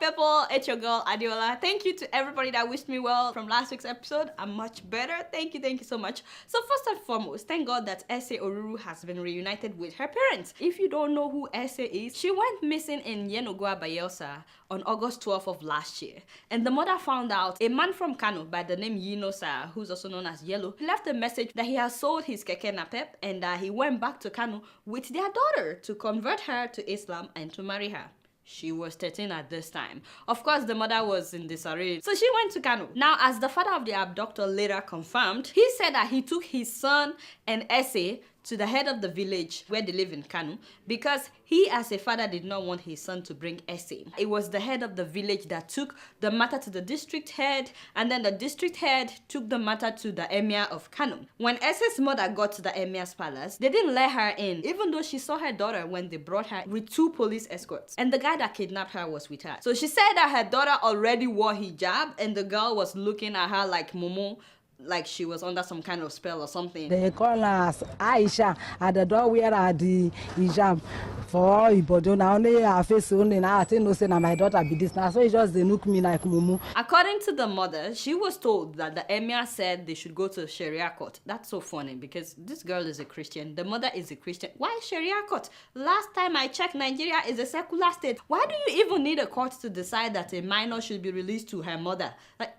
people? It's your girl Adeola. Thank you to everybody that wished me well from last week's episode. I'm much better. Thank you so much. So first and foremost, thank God that Ese Oruru has been reunited with her parents. If you don't know who Ese is, she went missing in Yenogua, Bayelsa on August 12th of last year. And the mother found out a man from Kano by the name Yinosa, who's also known as Yellow, left a message that he has sold his keke napep and that he went back to Kano with their daughter to convert her to Islam and to marry her. She was 13 at this time. Of course, the mother was in disarray, so she went to Kano. Now, as the father of the abductor later confirmed, he said that he took his son and Ese to the head of the village where they live in Kano because he as a father did not want his son to bring Ese. It was the head of the village that took the matter to the district head, and then the district head took the matter to the emir of Kano. When Ese's mother got to the emir's palace, they didn't let her in, even though she saw her daughter when they brought her with 2 police escorts. And the guy that kidnapped her was with her. So she said that her daughter already wore hijab and the girl was looking at her like Momo, like she was under some kind of spell or something. They call us Aisha at the door where are the hijab for Ibodo. Now only her face only now I think no say my daughter be this now. So it's just they look me like Mumu. According to the mother, she was told that the emir said they should go to Sharia court. That's so funny because this girl is a Christian. The mother is a Christian. Why Sharia court? Last time I checked, Nigeria is a secular state. Why do you even need a court to decide that a minor should be released to her mother?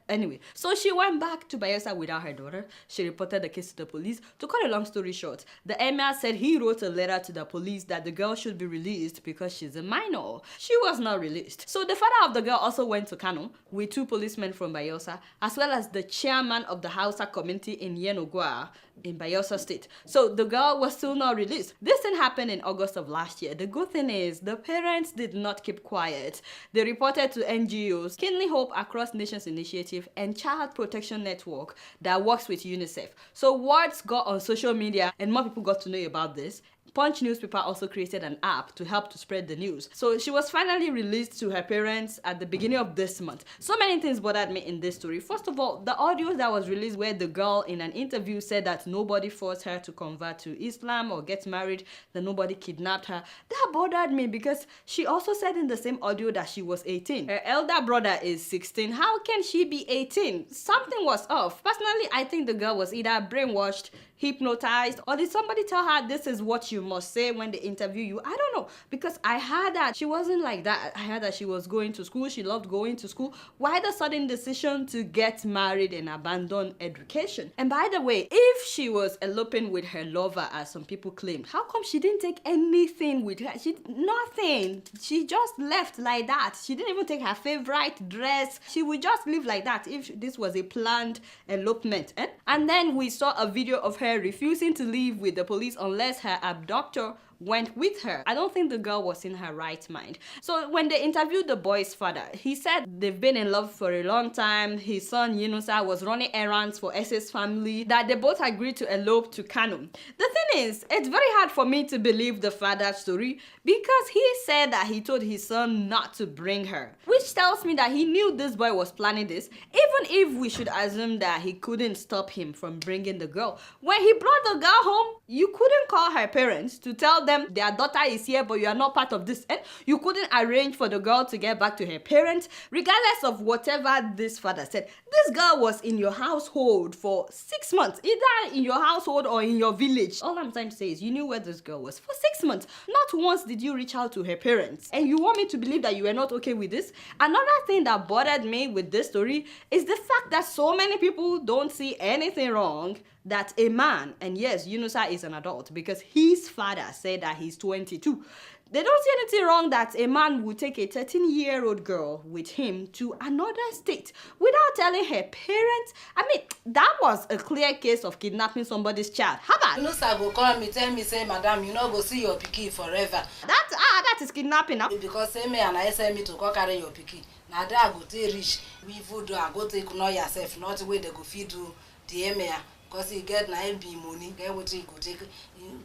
Anyway, so she went back to Bayelsa without her daughter. She reported the case to the police. To cut a long story short, the emir said he wrote a letter to the police that the girl should be released because she's a minor. She was not released. So the father of the girl also went to Kano with 2 policemen from Bayelsa, as well as the chairman of the Hausa community in Yenogua in Bayelsa state. So the girl was still not released. This thing happened in August of last year. The good thing is the parents did not keep quiet. They reported to NGOs, Kindly Hope Across Nations Initiative and Child Protection Network that works with UNICEF. So words got on social media and more people got to know about this. Punch newspaper also created an app to help to spread the news. So she was finally released to her parents at the beginning of this month. So many things bothered me in this story. First of all, the audio that was released where the girl in an interview said that nobody forced her to convert to Islam or get married, that nobody kidnapped her. That bothered me because she also said in the same audio that she was 18. Her elder brother is 16. How can she be 18? Something was off. Personally, I think the girl was either brainwashed, hypnotized, or did somebody tell her this is what you must say when they interview you? I don't know, because I heard that she wasn't like that. I heard that she was going to school, she loved going to school. Why the sudden decision to get married and abandon education? And by the way, if she was eloping with her lover as some people claimed, how come she didn't take anything with her? Nothing. She just left like that. She didn't even take her favorite dress. She would just live like that if this was a planned elopement. And then we saw a video of her refusing to leave with the police unless her abductor went with her. I don't think the girl was in her right mind. So when they interviewed the boy's father, he said they've been in love for a long time. His son Yunusa was running errands for Ese's family, that they both agreed to elope to Kano. The thing is, it's very hard for me to believe the father's story because he said that he told his son not to bring her, which tells me that he knew this boy was planning this, even if we should assume that he couldn't stop him from bringing the girl. When he brought the girl home, you couldn't call her parents to tell them their daughter is here but you are not part of this. And you couldn't arrange for the girl to get back to her parents. Regardless of whatever this father said, this girl was in your household for 6 months, either in your household or in your village. All I'm trying to say is you knew where this girl was for 6 months. Not once did you reach out to her parents. And you want me to believe that you were not okay with this? Another thing that bothered me with this story is the fact that so many people don't see anything wrong that a man, and yes, Yunusa is an adult because his father said that he's 22. They don't see anything wrong that a man would take a 13-year-old girl with him to another state without telling her parents. I mean, that was a clear case of kidnapping somebody's child. How about? Yunusa go call me, tell me, say, madam, you know, go see your pikin forever. That is kidnapping now. Because say me and I say me to go carry your pikin. Now that go take rich. We food do I go take know yourself, not the way they go feed do the emir. because he get na him be money, get wetin he go take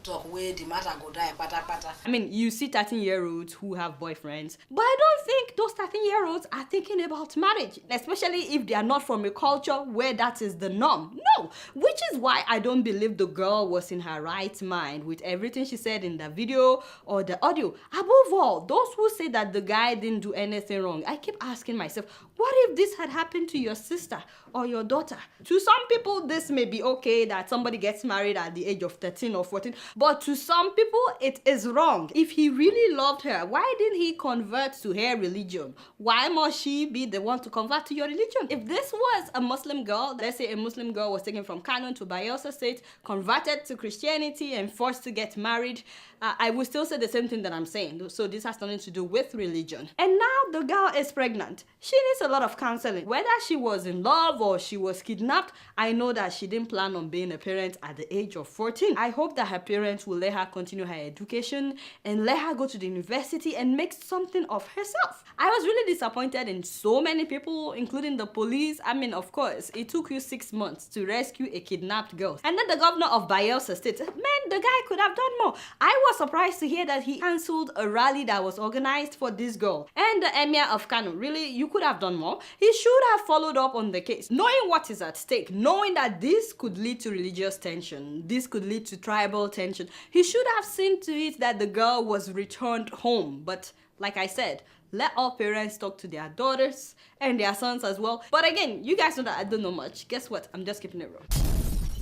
talk wey the matter go die pata. I mean, you see 13-year-olds who have boyfriends, but I don't think those 13-year-olds are thinking about marriage, especially if they are not from a culture where that is the norm. No, which is why I don't believe the girl was in her right mind with everything she said in the video or the audio. Above all, those who say that the guy didn't do anything wrong, I keep asking myself, what if this had happened to your sister or your daughter? To some people, this may be okay that somebody gets married at the age of 13 or 14, but to some people, it is wrong. If he really loved her, why didn't he convert to her religion? Why must she be the one to convert to your religion? If this was a Muslim girl, let's say a Muslim girl was taken from Kano to Bayelsa State, converted to Christianity and forced to get married, I would still say the same thing that I'm saying. So this has nothing to do with religion. And now the girl is pregnant. She needs a lot of counseling. Whether she was in love or she was kidnapped, I know that she didn't plan on being a parent at the age of 14. I hope that her parents will let her continue her education and let her go to the university and make something of herself. I was really disappointed in so many people, including the police. I mean, of course, it took you 6 months to rescue a kidnapped girl. And then the governor of Bayelsa State, man, the guy could have done more. I was surprised to hear that he cancelled a rally that was organized for this girl. And the emir of Kano, really, you could have done more. He should have followed up on the case, knowing what is at stake, knowing that this could lead to religious tension, this could lead to tribal tension. He should have seen to it that the girl was returned home. But like I said, let all parents talk to their daughters and their sons as well. But again, you guys know that I don't know much. Guess what? I'm just keeping it real.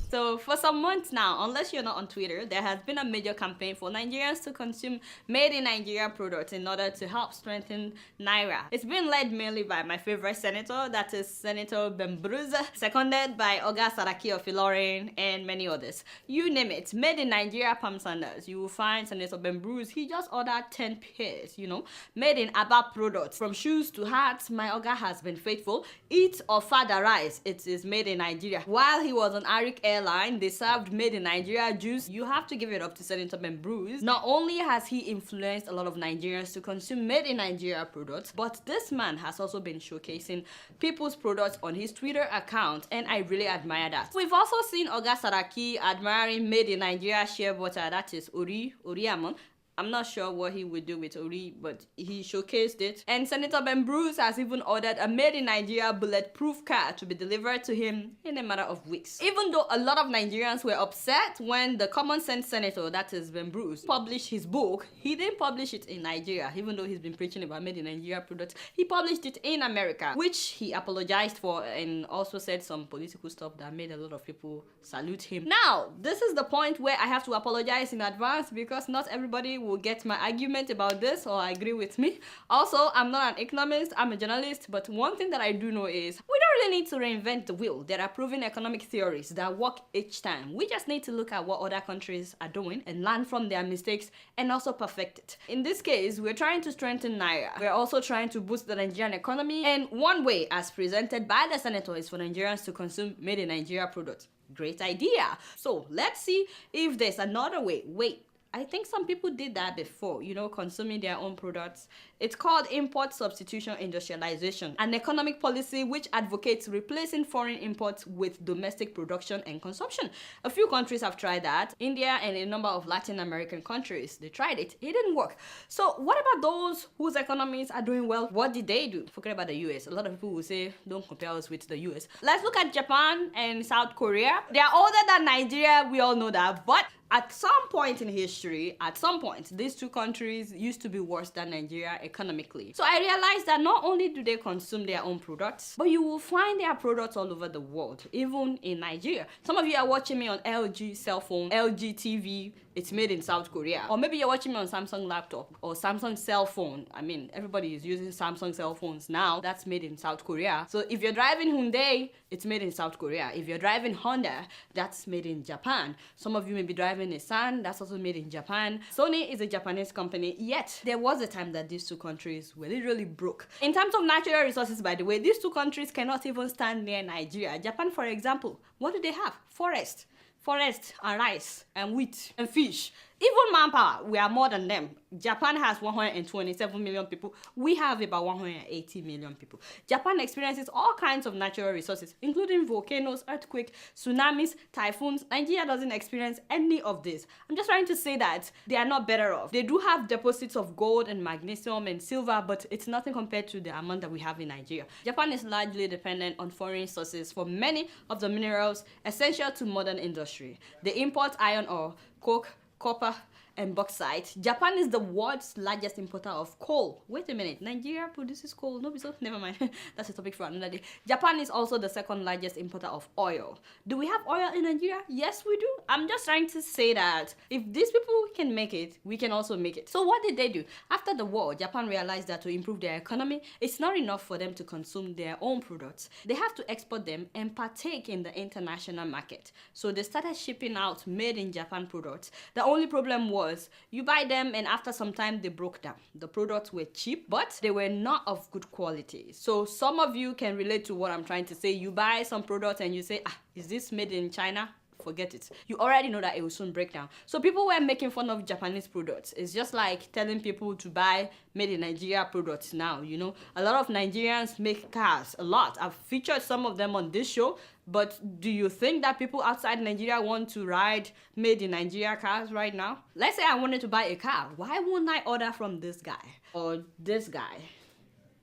So for some months now, unless you're not on Twitter, there has been a major campaign for Nigerians to consume made in Nigeria products in order to help strengthen Naira. It's been led mainly by my favorite senator, that is Senator Bembruze, seconded by Oga Saraki of Ilorin and many others. You name it, made in Nigeria palm sandals. You will find Senator Bembruze, he just ordered 10 pairs, made in Aba products. From shoes to hats, my Oga has been faithful. Eat or father rice, it is made in Nigeria. While he was on Arik Airline, they served made in Nigeria juice. You have to give it up to Senator Bembruze. Not only has he influenced a lot of Nigerians to consume made in Nigeria products, but this man has also been showcasing people's products on his Twitter account, and I really admire that. We've also seen Oga Saraki admiring made in Nigeria shea butter, that is Oriamon. I'm not sure what he would do with Ori, but he showcased it. And Senator Bembruze has even ordered a made in Nigeria bulletproof car to be delivered to him in a matter of weeks. Even though a lot of Nigerians were upset when the common sense senator, that is Bembruze, published his book, he didn't publish it in Nigeria. Even though he's been preaching about made in Nigeria products, he published it in America, which he apologized for and also said some political stuff that made a lot of people salute him. Now, this is the point where I have to apologize in advance because not everybody will get my argument about this or agree with me. Also, I'm not an economist, I'm a journalist, but one thing that I do know is we don't really need to reinvent the wheel. There are proven economic theories that work each time. We just need to look at what other countries are doing and learn from their mistakes and also perfect it. In this case, we're trying to strengthen Naira. We're also trying to boost the Nigerian economy, and one way, as presented by the senator, is for Nigerians to consume made in Nigeria products. Great idea. So let's see if there's another way. Wait, I think some people did that before, consuming their own products. It's called import substitution industrialization, an economic policy which advocates replacing foreign imports with domestic production and consumption. A few countries have tried that. India and a number of Latin American countries, they tried it. It didn't work. So what about those whose economies are doing well? What did they do? Forget about the US. A lot of people will say, don't compare us with the US. Let's look at Japan and South Korea. They are older than Nigeria. We all know that. But at some point in history, these two countries used to be worse than Nigeria economically. So I realized that not only do they consume their own products, but you will find their products all over the world, even in Nigeria. Some of you are watching me on LG cell phone, LG TV, it's made in South Korea. Or maybe you're watching me on Samsung laptop or Samsung cell phone. I mean, everybody is using Samsung cell phones now. That's made in South Korea. So if you're driving Hyundai, it's made in South Korea. If you're driving Honda, that's made in Japan. Some of you may be driving Nissan, that's also made in Japan. Sony is a Japanese company, yet there was a time that these two countries were literally broke. In terms of natural resources, by the way, these two countries cannot even stand near Nigeria. Japan, for example, what do they have? Forest and rice and wheat and fish. Even manpower, we are more than them. Japan has 127 million people. We have about 180 million people. Japan experiences all kinds of natural resources, including volcanoes, earthquakes, tsunamis, typhoons. Nigeria doesn't experience any of this. I'm just trying to say that they are not better off. They do have deposits of gold and magnesium and silver, but it's nothing compared to the amount that we have in Nigeria. Japan is largely dependent on foreign sources for many of the minerals essential to modern industry. They import iron ore, coke, copper, and bauxite. Japan is the world's largest importer of coal. Wait a minute, Nigeria produces coal? No, so never mind. That's a topic for another day. Japan is also the second largest importer of oil. Do we have oil in Nigeria? Yes, we do. I'm just trying to say that if these people can make it, we can also make it. So what did they do? After the war, Japan realized that to improve their economy, it's not enough for them to consume their own products. They have to export them and partake in the international market. So they started shipping out made in Japan products. The only problem was you buy them and after some time they broke down. The products were cheap, but they were not of good quality. So some of you can relate to what I'm trying to say. You buy some products and you say, is this made in China? Forget it. You already know that it will soon break down. So people were making fun of Japanese products. It's just like telling people to buy made in Nigeria products now, you know. A lot of Nigerians make cars, a lot. I've featured some of them on this show, but do you think that people outside Nigeria want to ride made in Nigeria cars right now? Let's say I wanted to buy a car. Why wouldn't I order from this guy? Or this guy?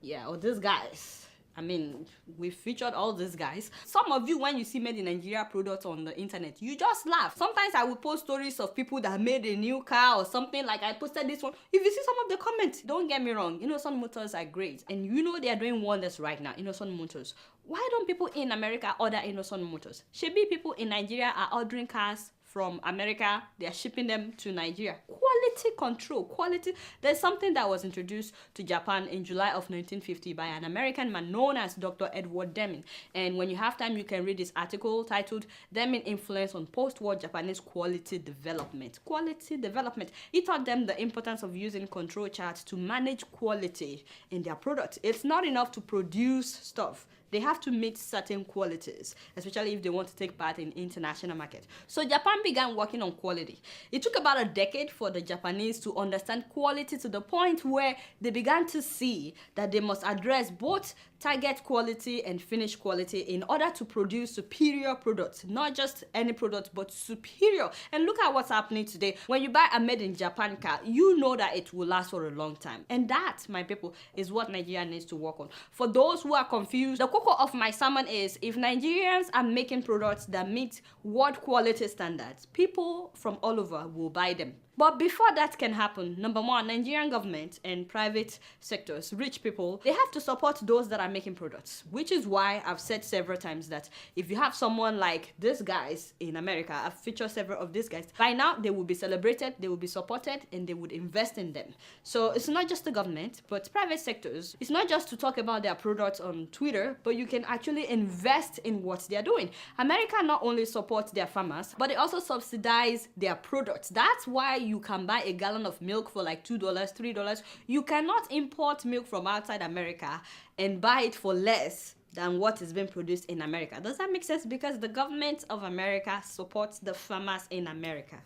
Yeah, or this guys. I mean, we featured all these guys. Some of you, when you see made in Nigeria products on the internet, you just laugh. Sometimes I will post stories of people that made a new car or something, like I posted this one. If you see some of the comments, don't get me wrong, Innoson Motors are great. And you know they are doing wonders right now, Innoson Motors. Why don't people in America order Innoson Motors? Should be people in Nigeria are ordering cars from America, they are shipping them to Nigeria. Quality control, quality. There's something that was introduced to Japan in July of 1950 by an American man known as Dr. Edward Deming. And when you have time, you can read this article titled Deming Influence on Post-War Japanese Quality Development. Quality development. He taught them the importance of using control charts to manage quality in their products. It's not enough to produce stuff. They have to meet certain qualities, especially if they want to take part in international market. So Japan began working on quality. It took about a decade for the Japanese to understand quality to the point where they began to see that they must address both target quality and finished quality in order to produce superior products. Not just any product, but superior. And look at what's happening today. When you buy a made in Japan car, you know that it will last for a long time. And that, my people, is what Nigeria needs to work on. For those who are confused, the cocoa of my sermon is, if Nigerians are making products that meet world quality standards, people from all over will buy them. But before that can happen, number one, Nigerian government and private sectors, rich people, they have to support those that are making products, which is why I've said several times that if you have someone like these guys in America, I've featured several of these guys, by now they will be celebrated, they will be supported, and they would invest in them. So it's not just the government, but private sectors. It's not just to talk about their products on Twitter, but you can actually invest in what they're doing. America not only supports their farmers, but they also subsidize their products. That's why you can buy a gallon of milk for like $2, $3. You cannot import milk from outside America and buy it for less than what is being produced in America. Does that make sense? Because the government of America supports the farmers in America.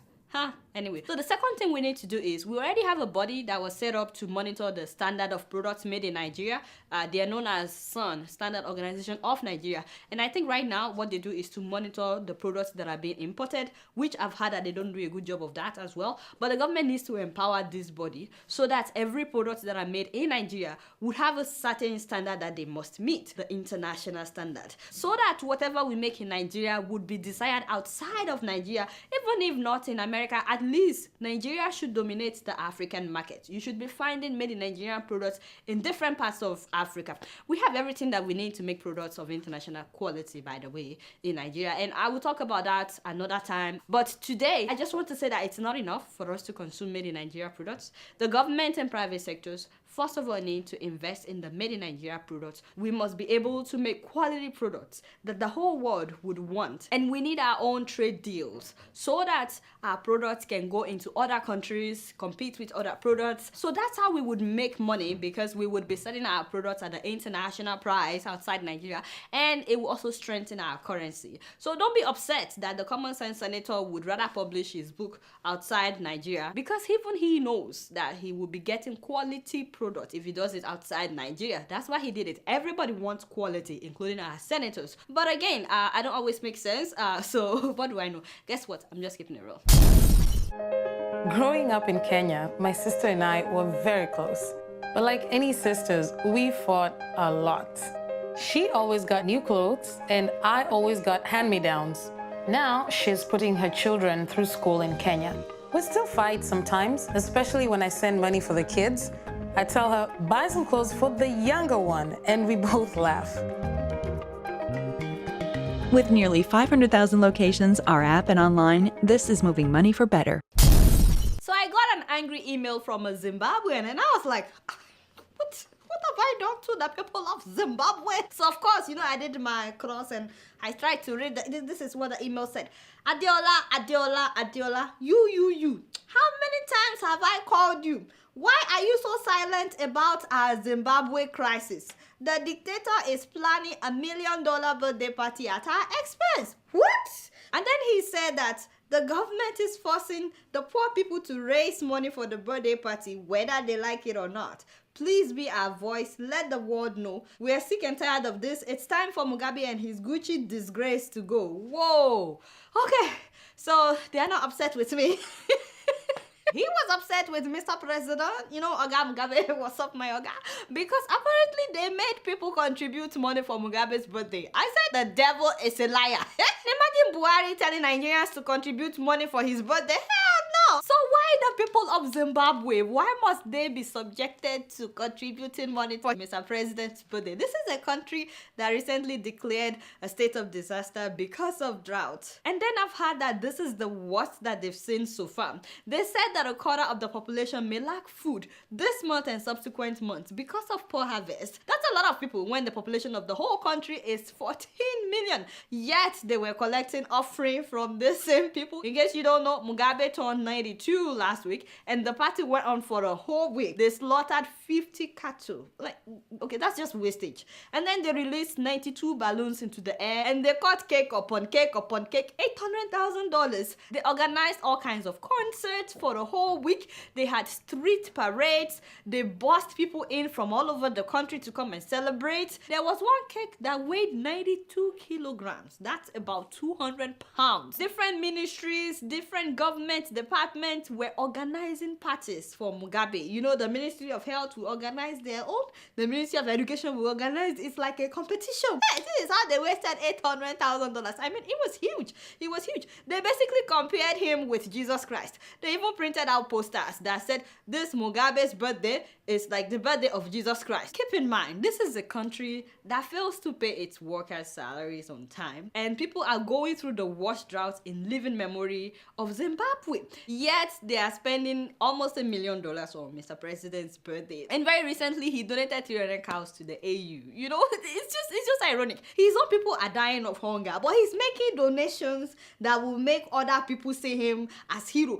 Anyway, so the second thing we need to do is, we already have a body that was set up to monitor the standard of products made in Nigeria. They are known as SUN, Standard Organization of Nigeria. And I think right now what they do is to monitor the products that are being imported, which I've heard that they don't do a good job of that as well. But the government needs to empower this body so that every product that are made in Nigeria would have a certain standard that they must meet, the international standard. So that whatever we make in Nigeria would be desired outside of Nigeria, even if not in America. At least Nigeria should dominate the African market. You should be finding made in Nigerian products in different parts of Africa. We have everything that we need to make products of international quality, by the way, in Nigeria. And I will talk about that another time. But today, I just want to say that it's not enough for us to consume made in Nigeria products. The government and private sectors first of all need to invest in the made in Nigeria products. We must be able to make quality products that the whole world would want. And we need our own trade deals so that our products can go into other countries, compete with other products. So that's how we would make money, because we would be selling our products at the international price outside Nigeria, and it will also strengthen our currency. So don't be upset that the common sense senator would rather publish his book outside Nigeria, because even he knows that he will be getting quality product if he does it outside Nigeria. That's why he did it. Everybody wants quality, including our senators. But again, I don't always make sense. So what do I know? Guess what? I'm just keeping it real. Growing up in Kenya, my sister and I were very close. But like any sisters, we fought a lot. She always got new clothes, and I always got hand-me-downs. Now she's putting her children through school in Kenya. We still fight sometimes, especially when I send money for the kids. I tell her, buy some clothes for the younger one, and we both laugh. With nearly 500,000 locations, our app and online, this is moving money for better. So I got an angry email from a Zimbabwean, and I was like, what have I done to the people of Zimbabwe? So of course, I did my cross and I tried to read this is what the email said. Adeola, you. How many times have I called you? Why are you so silent about our Zimbabwe crisis? The dictator is planning $1 million birthday party at our expense. What? And then he said that the government is forcing the poor people to raise money for the birthday party, whether they like it or not. Please be our voice. Let the world know. We are sick and tired of this. It's time for Mugabe and his Gucci disgrace to go. Whoa. Okay. So they are not upset with me. He was upset with Mr. President, Oga Mugabe, what's up, my Oga? Because apparently they made people contribute money for Mugabe's birthday. I said the devil is a liar. Imagine Buhari telling Nigerians to contribute money for his birthday. Hell no! So why the people of Zimbabwe, why must they be subjected to contributing money for Mr. President's birthday? This is a country that recently declared a state of disaster because of drought. And then I've heard that this is the worst that they've seen so far. They said that a quarter of the population may lack food this month and subsequent months because of poor harvest. That's a lot of people when the population of the whole country is 14 million. Yet they were collecting offering from the same people. In case you don't know, Mugabe turned 92 last week and the party went on for a whole week. They slaughtered 50 cattle. Okay, that's just wastage. And then they released 92 balloons into the air and they cut cake upon cake upon cake, $800,000. They organized all kinds of concerts for a whole week. They had street parades. They bussed people in from all over the country to come and celebrate. There was one cake that weighed 92 kilograms. That's about 200 pounds. Different ministries, different government departments were organizing parties for Mugabe. The Ministry of Health will organize their own. The Ministry of Education will organize. It's like a competition. Yeah, this is how they wasted $800,000. I mean, it was huge. It was huge. They basically compared him with Jesus Christ. They even printed out posters that said this Mugabe's birthday is like the birthday of Jesus Christ. Keep in mind, this is a country that fails to pay its workers' salaries on time, and people are going through the worst drought in living memory of Zimbabwe. Yet they are spending almost $1 million on Mr. President's birthday. And very recently, he donated 300 cows to the AU. It's just ironic. His own people are dying of hunger, but he's making donations that will make other people see him as hero.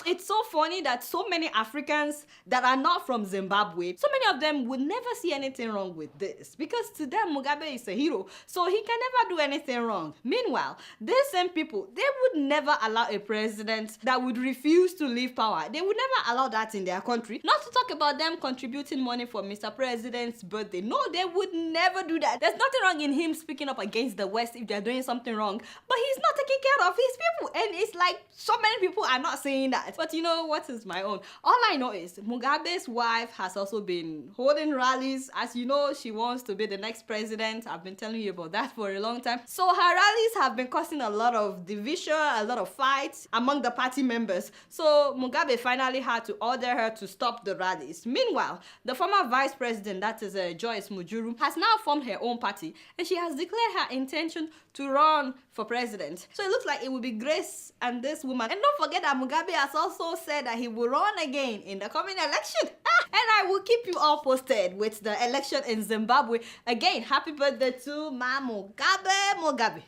It's so funny that so many Africans that are not from Zimbabwe, so many of them would never see anything wrong with this, because to them Mugabe is a hero, so he can never do anything wrong. Meanwhile, these same people, they would never allow a president that would refuse to leave power. They would never allow that in their country. Not to talk about them contributing money for Mr. President's birthday. No, they would never do that. There's nothing wrong in him speaking up against the West if they're doing something wrong, but he's not taking care of his people, and it's like so many people are not saying that. But what is my own? All I know is Mugabe's wife has also been holding rallies. As you know, she wants to be the next president. I've been telling you about that for a long time. So her rallies have been causing a lot of division, a lot of fights among the party members. So Mugabe finally had to order her to stop the rallies. Meanwhile, the former vice president, that is Joyce Mujuru, has now formed her own party and she has declared her intention to run for president. So it looks like it will be Grace and this woman. And don't forget that Mugabe has also said that he will run again in the coming election. I will keep you all posted with the election in Zimbabwe. Again, happy birthday to my Mugabe.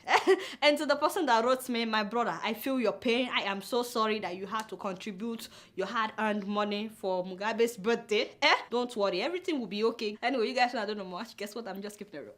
And to the person that wrote me, my brother, I feel your pain. I am so sorry that you had to contribute your hard-earned money for Mugabe's birthday. Don't worry, everything will be okay. Anyway, you guys know I don't know much. Guess what? I'm just keeping it real.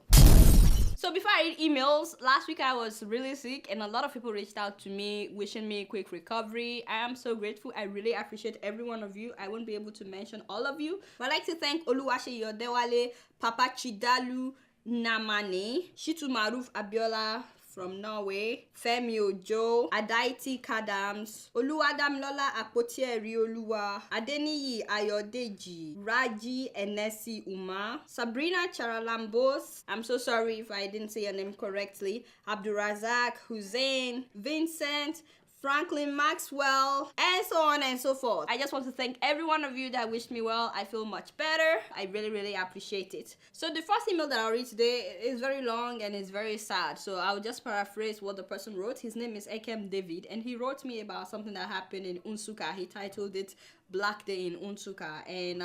So before I read emails, last week I was really sick and a lot of people reached out to me wishing me a quick recovery. I am so grateful. I really appreciate every one of you. I won't be able to mention all of you. But I'd like to thank Oluwase Yodewale, Papa Chidalu Namane, Shitu Maruf Adeola from Norway, Femi Ojo, Adaiti Kadams, Oluwadamilola Apotieri Oluwa, Adeniyi Ayodeji, Raji Enesi Uma, Sabrina Charalambos, I'm so sorry if I didn't say your name correctly, Abdurazak, Hussein, Vincent, Franklin Maxwell, and so on and so forth. I just want to thank every one of you that wished me well. I feel much better. I really, really appreciate it. So the first email that I'll read today is very long and it's very sad. So I'll just paraphrase what the person wrote. His name is Ekem David, and he wrote me about something that happened in Unsuka. He titled it Black Day in Unsuka, and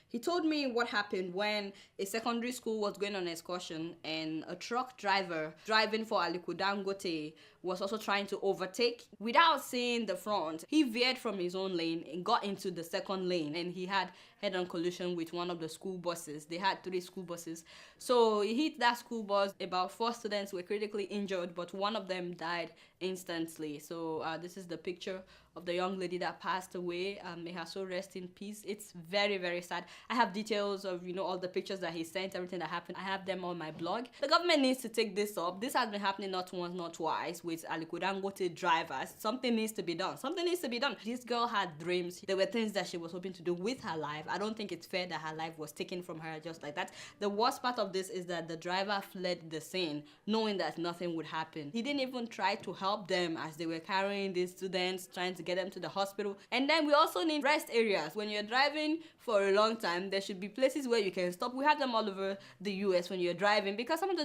he told me what happened when a secondary school was going on an excursion and a truck driver driving for Aliko Dangote was also trying to overtake. Without seeing the front, he veered from his own lane and got into the second lane, and he had head-on collision with one of the school buses. They had 3 school buses. So he hit that school bus. About 4 students were critically injured, but one of them died instantly. So this is the picture of the young lady that passed away. May her soul rest in peace. It's very, very sad. I have details of, all the pictures that he sent, everything that happened. I have them on my blog. The government needs to take this up. This has been happening not once, not twice with Aliko Dangote drivers. Something needs to be done. Something needs to be done. This girl had dreams. There were things that she was hoping to do with her life. I don't think it's fair that her life was taken from her just like that. The worst part of this is that the driver fled the scene knowing that nothing would happen. He didn't even try to help them as they were carrying these students, trying to get them to the hospital. And then we also need rest areas. When you're driving for a long time, there should be places where you can stop. We have them all over the US when you're driving, because some of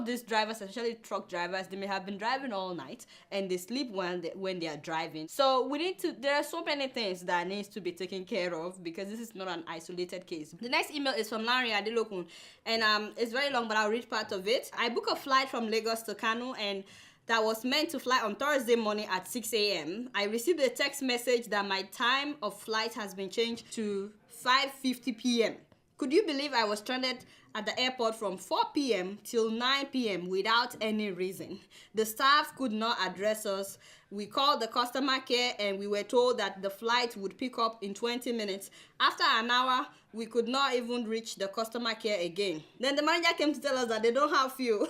these drivers, especially truck drivers, they may have been driving all night and they sleep when they are driving. So there are so many things that needs to be taken care of, because this is not an isolated case. The next email is from Larry Adelokun, and it's very long, but I'll read part of it. I booked a flight from Lagos to Kano, and that was meant to fly on Thursday morning at 6 a.m. I received a text message that my time of flight has been changed to 5:50 p.m. Could you believe I was stranded at the airport from 4 p.m. till 9 p.m. without any reason? The staff could not address us. We called the customer care and we were told that the flight would pick up in 20 minutes. After an hour, we could not even reach the customer care again. Then the manager came to tell us that they don't have fuel.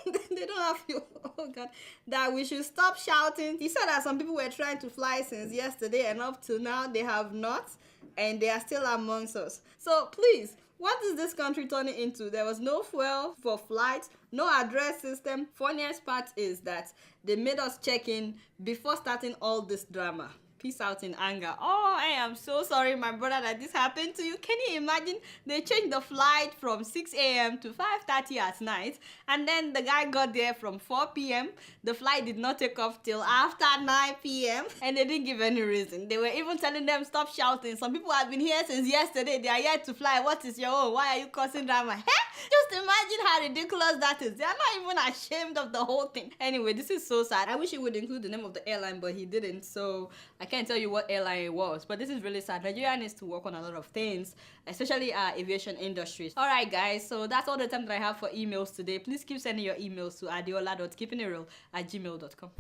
They don't have fuel. Oh God. That we should stop shouting. He said that some people were trying to fly since yesterday, and up to now they have not, and they are still amongst us. So please, what is this country turning into? There was no fuel for flights, no address system. Funniest part is that they made us check in before starting all this drama. Peace out in anger. Oh, I am so sorry, my brother, that this happened to you. Can you imagine? They changed the flight from 6 a.m. to 5:30 at night, and then the guy got there from 4 p.m. The flight did not take off till after 9 p.m. and they didn't give any reason. They were even telling them, stop shouting. Some people have been here since yesterday. They are yet to fly. What is your own? Why are you causing drama? Just imagine how ridiculous that is. They are not even ashamed of the whole thing. Anyway, this is so sad. I wish he would include the name of the airline, but he didn't. So I can't tell you what airline it was, but this is really sad. Nigeria needs to work on a lot of things, especially our aviation industries. All right, guys, so that's all the time that I have for emails today. Please keep sending your emails to adeola.keepingitreal@gmail.com.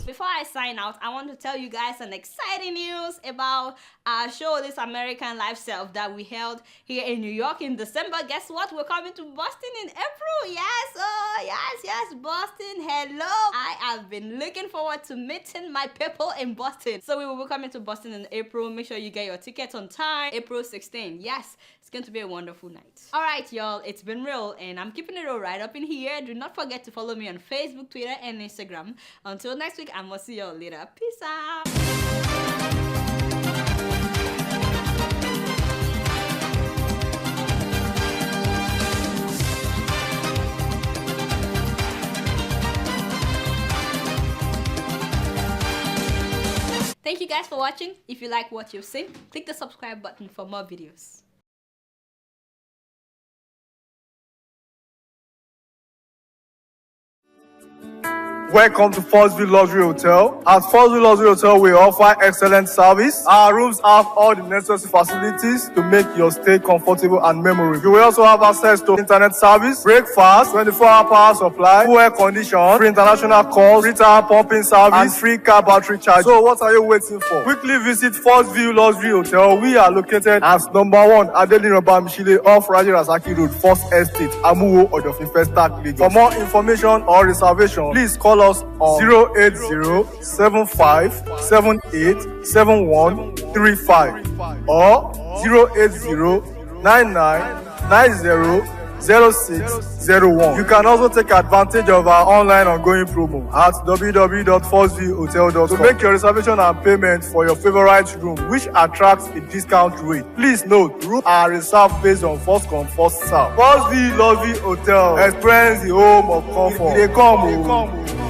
Before I sign out, I want to tell you guys an exciting news about our show, This American Life Self, that we held here in New York in December. Guess what? We're coming to Boston in April. Yes, Boston. Hello. I have been looking forward to meeting my people in Boston. So we will be coming to Boston in April. Make sure you get your tickets on time. April 16th. Yes, it's going to be a wonderful night. All right, y'all. It's been real, and I'm keeping it real right up in here. Do not forget to follow me on Facebook, Twitter, and Instagram. Until next week, I'm going to see y'all later. Peace out. Thank you guys for watching. If you like what you've seen, click the subscribe button for more videos. Welcome to Forstview Luxury Hotel. At Forstview Luxury Hotel, we offer excellent service. Our rooms have all the necessary facilities to make your stay comfortable and memorable. You will also have access to internet service, breakfast, 24-hour power supply, full air condition, free international calls, free tire pumping service, and free car battery charge. So what are you waiting for? Quickly visit Forstview Luxury Hotel. We are located at number 1 Adeola off Raji Rasaki Road, First Estate, Amuwo, Odofin Festac, Lagos. For more information or reservation, please call us on 08075787135 or 08099900601. You can also take advantage of our online ongoing promo at www.forceviewhotel.com to make your reservation and payment for your favorite room, which attracts a discount rate. Please note, rooms are reserved based on first come, first serve. Forstview Luxury Hotel. Experience the home of comfort. They come.